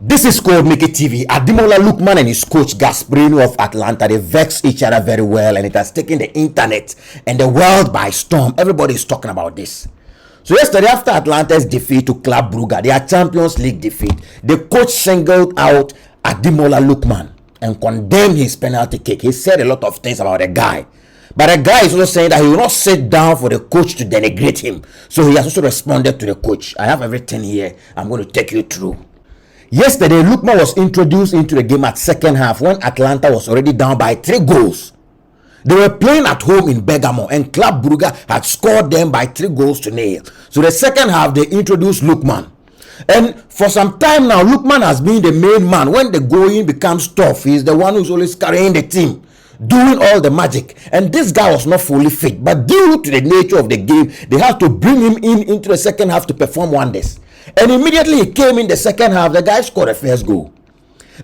This is called Make It TV. Ademola Lookman and his coach Gasperini of Atlanta, they vex each other very well, and it has taken the internet and the world by storm. Everybody is talking about this. So yesterday, after Atlanta's defeat to Club Brugge, their Champions League defeat, the coach singled out Ademola Lookman and condemned his penalty kick. He said a lot of things about the guy. But the guy is also saying that he will not sit down for the coach to denigrate him. So he has also responded to the coach. I have everything here. I'm going to take you through. Yesterday, Lookman was introduced into the game at second half when Atlanta was already down by 3 goals. They were playing at home in Bergamo, and Club Brugge had scored them by 3-0. So the second half, they introduced Lookman. And for some time now, Lookman has been the main man. When the going becomes tough, he's the one who's always carrying the team, doing all the magic. And this guy was not fully fit, but due to the nature of the game, they had to bring him into the second half to perform wonders. And immediately he came in the second half, the guy scored a first goal.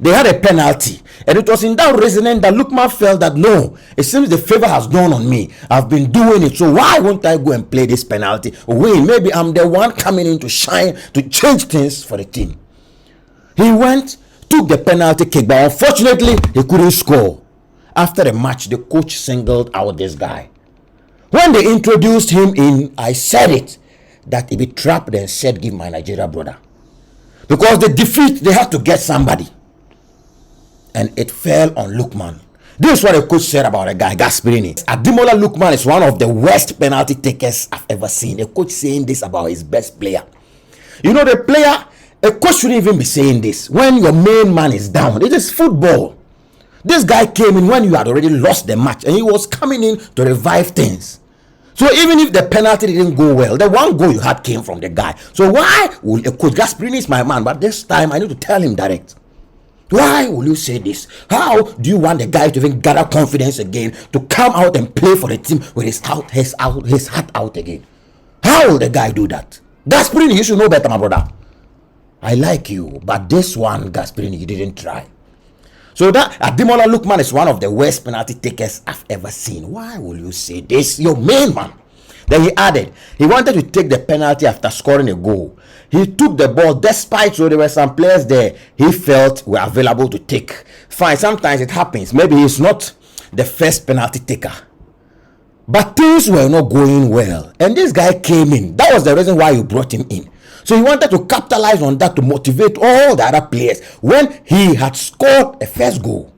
They had a penalty, and it was in that reasoning that Lookman felt that no, it seems the favor has gone on me. I've been doing it, so why won't I go and play this penalty? Win, maybe I'm the one coming in to shine, to change things for the team. He went, took the penalty kick, but unfortunately he couldn't score. After the match, the coach singled out this guy. When they introduced him in, I said it, that he be trapped and said, give my Nigeria brother. Because the defeat, they had to get somebody. And it fell on Lookman. This is what the coach said about the guy, Gasperini. Ademola Lookman is one of the worst penalty takers I've ever seen. The coach saying this about his best player. You know, the player, a coach shouldn't even be saying this. When your main man is down, it is football. This guy came in when you had already lost the match, and he was coming in to revive things. So even if the penalty didn't go well, the one goal you had came from the guy. So why will a coach, Gasperini is my man, but this time I need to tell him direct. Why will you say this? How do you want the guy to even gather confidence again, to come out and play for the team with his heart out again? How will the guy do that? Gasperini, you should know better, my brother. I like you, but this one, Gasperini, you didn't try. So that Ademola Lookman is one of the worst penalty takers I've ever seen. Why will you say this? Your main man. Then he added, he wanted to take the penalty after scoring a goal. He took the ball despite, so there were some players there he felt were available to take. Fine, sometimes it happens. Maybe he's not the first penalty taker. But things were not going well. And this guy came in. That was the reason why you brought him in. So he wanted to capitalize on that to motivate all the other players when he had scored a first goal.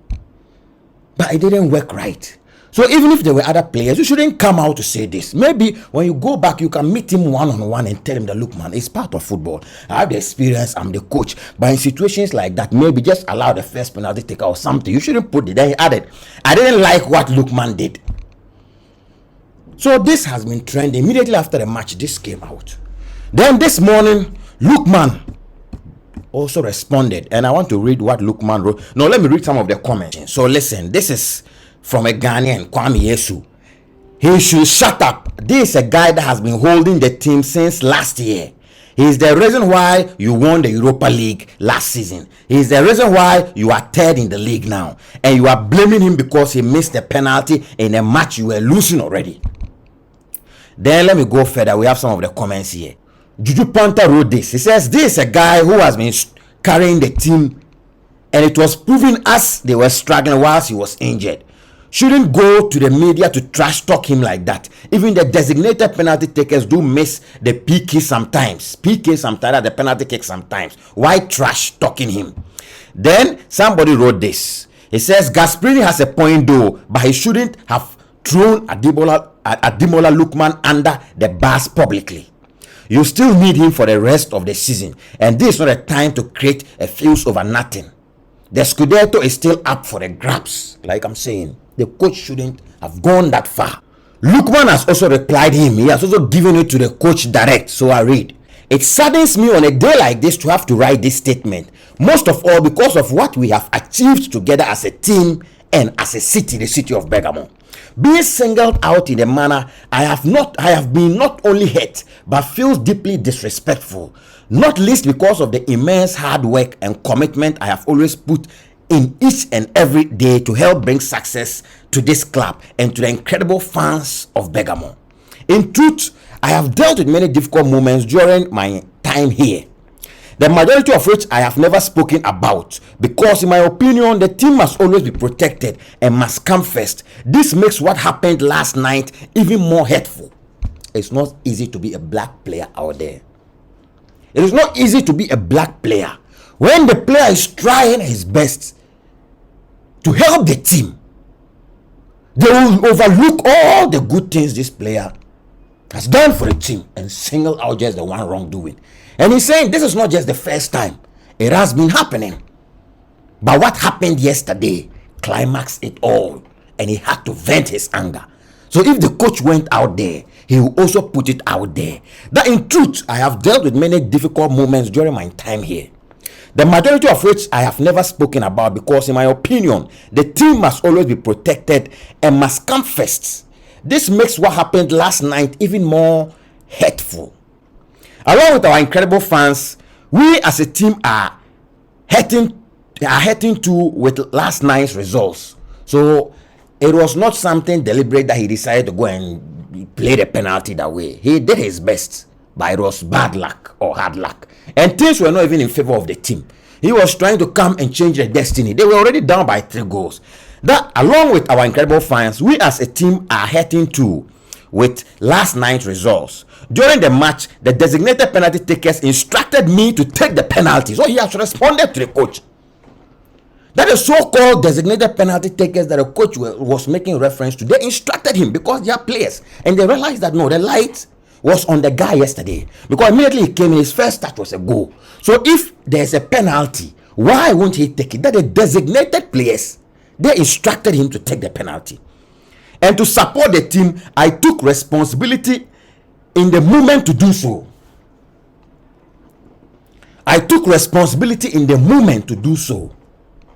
But it didn't work right. So even if there were other players, you shouldn't come out to say this. Maybe when you go back, you can meet him one-on-one and tell him that, look, man, it's part of football. I have the experience, I'm the coach. But in situations like that, maybe just allow the first penalty taker or something. You shouldn't put it. Then he added, I didn't like what Lookman did. So this has been trending. Immediately after the match, this came out. Then this morning, Lookman also responded, and I want to read what Lookman wrote. No, let me read some of the comments. So listen, this is from a Ghanaian, Kwame Yesu. He should shut up. This is a guy that has been holding the team since last year. He is the reason why you won the Europa League last season. He is the reason why you are third in the league now. And you are blaming him because he missed a penalty in a match you were losing already. Then let me go further. We have some of the comments here. Juju Panta wrote this. He says, this is a guy who has been carrying the team, and it was proven as they were struggling whilst he was injured. Shouldn't go to the media to trash talk him like that. Even the designated penalty takers do miss the PK sometimes. The penalty kick sometimes. Why trash talking him? Then somebody wrote this. He says, Gasperini has a point though, but he shouldn't have thrown Ademola Lookman under the bus publicly. You still need him for the rest of the season, and this is not a time to create a fuse over nothing. The Scudetto is still up for the grabs. Like I'm saying, the coach shouldn't have gone that far. Lookman has also replied him. He has also given it to the coach direct. So I read, it saddens me on a day like this to have to write this statement, most of all because of what we have achieved together as a team and as a city, the city of Bergamo. Being singled out in a manner I have been not only hurt but feels deeply disrespectful, not least because of the immense hard work and commitment I have always put in each and every day to help bring success to this club and to the incredible fans of Bergamo. In truth, I have dealt with many difficult moments during my time here. the majority of which I have never spoken about, because in my opinion the team must always be protected and must come first. This makes what happened last night even more hurtful. It's not easy to be a black player out there. It is not easy to be a black player when the player is trying his best to help the team. They will overlook all the good things this player has done for the team and single out just the one wrongdoing. And he's saying this is not just the first time. It has been happening. But what happened yesterday climaxed it all, and he had to vent his anger. So if the coach went out there, he will also put it out there. That in truth, I have dealt with many difficult moments during my time here, the majority of which I have never spoken about, because in my opinion, the team must always be protected and must come first. This makes what happened last night even more hurtful. Along with our incredible fans, we as a team are hurting too with last night's results. So it was not something deliberate that he decided to go and play the penalty that way. He did his best, but it was bad luck or hard luck. And things were not even in favor of the team. He was trying to come and change their destiny. They were already down by 3 goals. That, along with our incredible fans, we as a team are hurting too with last night's results. During the match, the designated penalty takers instructed me to take the penalty. So he has responded to the coach. That is so-called designated penalty takers that the coach was making reference to. They instructed him because they are players. And they realized that no, the light was on the guy yesterday. Because immediately he came in, his first touch was a goal. So if there's a penalty, why won't he take it? That the designated players, they instructed him to take the penalty. And to support the team, I took responsibility in the moment to do so. I took responsibility in the moment to do so.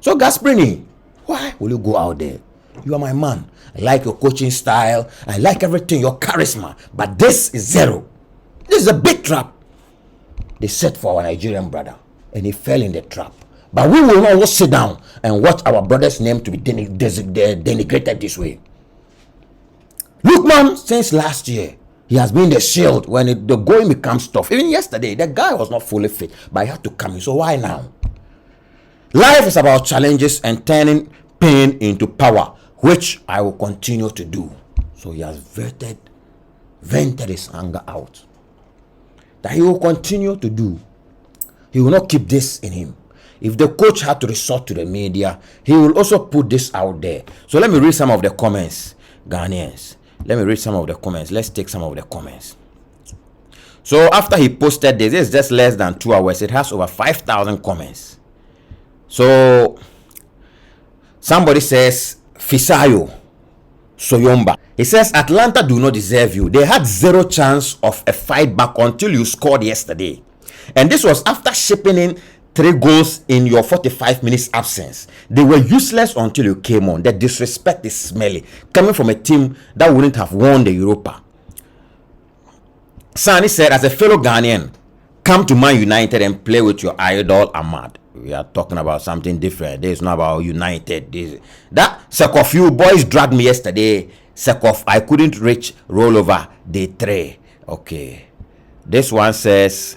So Gasperini, why will you go out there? You are my man. I like your coaching style. I like everything, your charisma. But this is zero. This is a big trap they set for our Nigerian brother. And he fell in the trap. But we will not sit down and watch our brother's name to be denigrated this way. Lookman, since last year, he has been the shield when the going becomes tough. Even yesterday, the guy was not fully fit, but he had to come in. So why now? Life is about challenges and turning pain into power, which I will continue to do. So he has vented his anger out. That he will continue to do. He will not keep this in him. If the coach had to resort to the media, he will also put this out there. So let me read some of the comments, Ghanaians. Let me read some of the comments. Let's take some of the comments. So after he posted this is just less than 2 hours. It has over 5,000 comments. So somebody says, Fisayo Soyomba. He says, Atlanta do not deserve you. They had zero chance of a fight back until you scored yesterday. And this was after shipping in 3 goals in your 45 minutes absence. They were useless until you came on. The disrespect is smelly, coming from a team that wouldn't have won the Europa. Sani said, as a fellow Ghanaian, come to Man United and play with your idol Ahmad. We are talking about something different. This is not about United. That sake of you boys dragged me yesterday. Sake of I couldn't reach rollover day 3. Okay. This one says,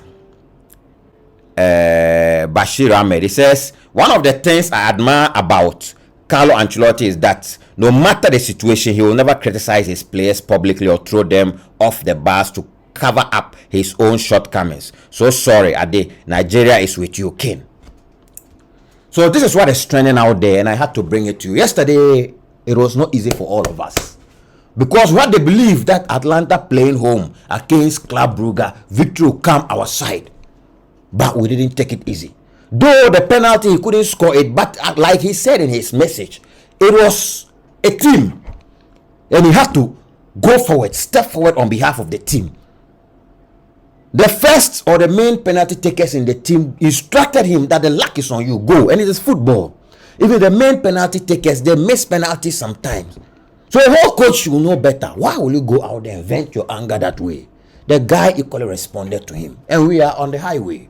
Bashir Ahmed. He says, one of the things I admire about Carlo Ancelotti is that no matter the situation, he will never criticize his players publicly or throw them off the bars to cover up his own shortcomings. So sorry, Ade, Nigeria is with you, King. So this is what is trending out there, and I had to bring it to you. Yesterday, it was not easy for all of us. Because what they believe that Atlanta playing home against Club Brugge, victory will come our side. But we didn't take it easy. Though the penalty, he couldn't score it. But like he said in his message, it was a team. And he had to go forward, step forward on behalf of the team. The first or the main penalty takers in the team instructed him that the luck is on you. Go. And it is football. Even the main penalty takers, they miss penalties sometimes. So a whole coach will know better. Why will you go out there and vent your anger that way? The guy equally responded to him. And we are on the highway.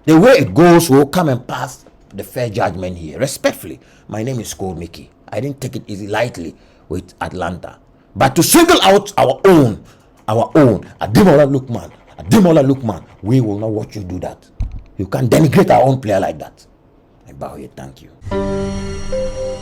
The way it goes, we'll come and pass the fair judgment here. Respectfully, my name is Cole Mickey. I didn't take it easy lightly with Atlanta. But to single out our own, Ademola Lookman, we will not watch you do that. You can denigrate our own player like that. I bow you. Thank you.